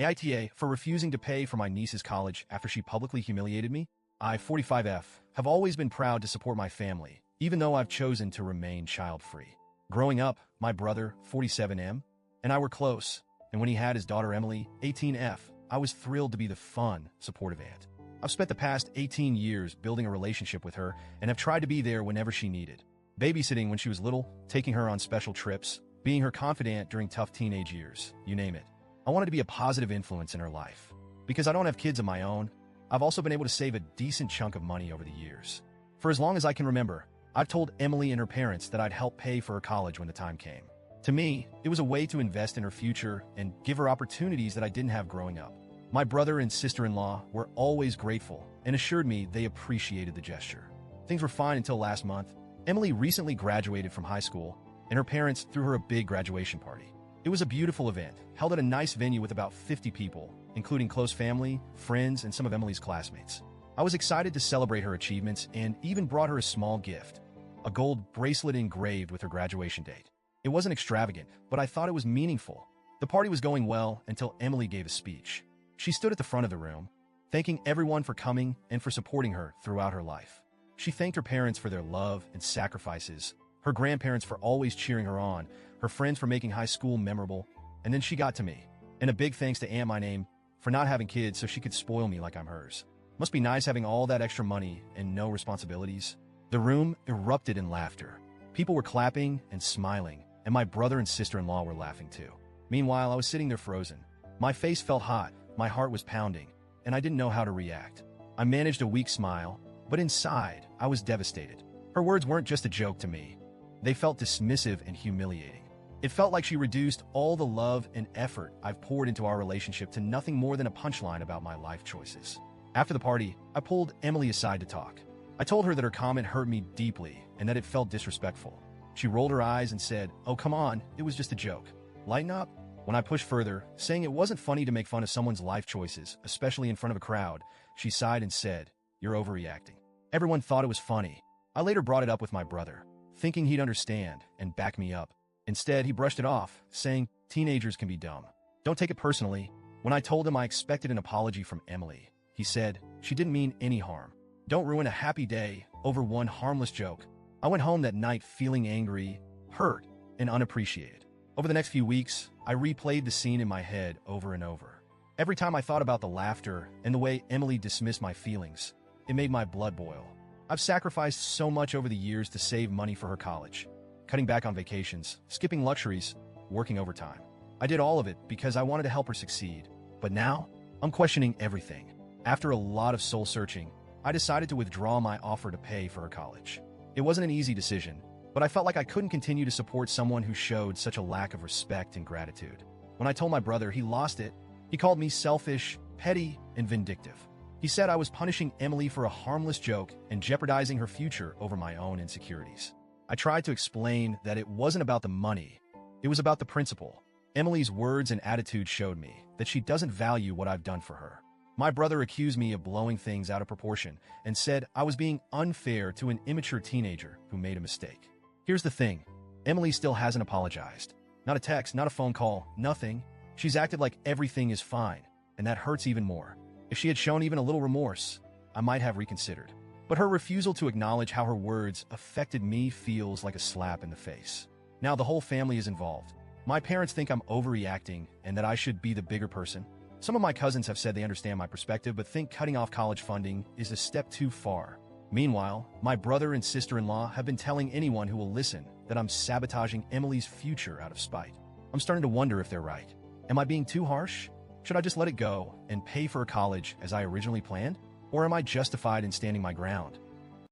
AITA for refusing to pay for my niece's college after she publicly humiliated me. I, 45F, have always been proud to support my family, even though I've chosen to remain child-free. Growing up, my brother, 47M, and I were close, and when he had his daughter Emily, 18F, I was thrilled to be the fun, supportive aunt. I've spent the past 18 years building a relationship with her and have tried to be there whenever she needed. Babysitting when she was little, taking her on special trips, being her confidant during tough teenage years, you name it. I wanted to be a positive influence in her life. Because I don't have kids of my own, I've also been able to save a decent chunk of money over the years. For as long as I can remember, I've told Emily and her parents that I'd help pay for her college when the time came. To me, it was a way to invest in her future and give her opportunities that I didn't have growing up. My brother and sister-in-law were always grateful and assured me they appreciated the gesture. Things were fine until last month. Emily recently graduated from high school, and her parents threw her a big graduation party. It was a beautiful event, held at a nice venue with about 50 people, including close family, friends, and some of Emily's classmates. I was excited to celebrate her achievements and even brought her a small gift, a gold bracelet engraved with her graduation date. It wasn't extravagant, but I thought it was meaningful. The party was going well until Emily gave a speech. She stood at the front of the room, thanking everyone for coming and for supporting her throughout her life. She thanked her parents for their love and sacrifices, her grandparents for always cheering her on, her friends for making high school memorable, and then she got to me. And a big thanks to Aunt My Name for not having kids so she could spoil me like I'm hers. Must be nice having all that extra money and no responsibilities. The room erupted in laughter. People were clapping and smiling, and my brother and sister-in-law were laughing too. Meanwhile, I was sitting there frozen. My face felt hot, my heart was pounding, and I didn't know how to react. I managed a weak smile, but inside, I was devastated. Her words weren't just a joke to me. They felt dismissive and humiliating. It felt like she reduced all the love and effort I've poured into our relationship to nothing more than a punchline about my life choices. After the party, I pulled Emily aside to talk. I told her that her comment hurt me deeply and that it felt disrespectful. She rolled her eyes and said, "Oh, come on, it was just a joke. Lighten up." When I pushed further, saying it wasn't funny to make fun of someone's life choices, especially in front of a crowd, she sighed and said, "You're overreacting." Everyone thought it was funny. I later brought it up with my brother, thinking he'd understand and back me up. Instead, he brushed it off, saying, "Teenagers can be dumb. Don't take it personally." When I told him I expected an apology from Emily, he said, "She didn't mean any harm. Don't ruin a happy day over one harmless joke." I went home that night feeling angry, hurt, and unappreciated. Over the next few weeks, I replayed the scene in my head over and over. Every time I thought about the laughter and the way Emily dismissed my feelings, it made my blood boil. I've sacrificed so much over the years to save money for her college, cutting back on vacations, skipping luxuries, working overtime. I did all of it because I wanted to help her succeed. But now, I'm questioning everything. After a lot of soul-searching, I decided to withdraw my offer to pay for her college. It wasn't an easy decision, but I felt like I couldn't continue to support someone who showed such a lack of respect and gratitude. When I told my brother, he lost it. He called me selfish, petty, and vindictive. He said I was punishing Emily for a harmless joke and jeopardizing her future over my own insecurities. I tried to explain that it wasn't about the money. It was about the principle. Emily's words and attitude showed me that she doesn't value what I've done for her. My brother accused me of blowing things out of proportion and said I was being unfair to an immature teenager who made a mistake. Here's the thing. Emily still hasn't apologized. Not a text, not a phone call, nothing. She's acted like everything is fine, and that hurts even more. If she had shown even a little remorse, I might have reconsidered. But her refusal to acknowledge how her words affected me feels like a slap in the face. Now the whole family is involved. My parents think I'm overreacting and that I should be the bigger person. Some of my cousins have said they understand my perspective but think cutting off college funding is a step too far. Meanwhile, my brother and sister-in-law have been telling anyone who will listen that I'm sabotaging Emily's future out of spite. I'm starting to wonder if they're right. Am I being too harsh? Should I just let it go and pay for college as I originally planned? Or am I justified in standing my ground?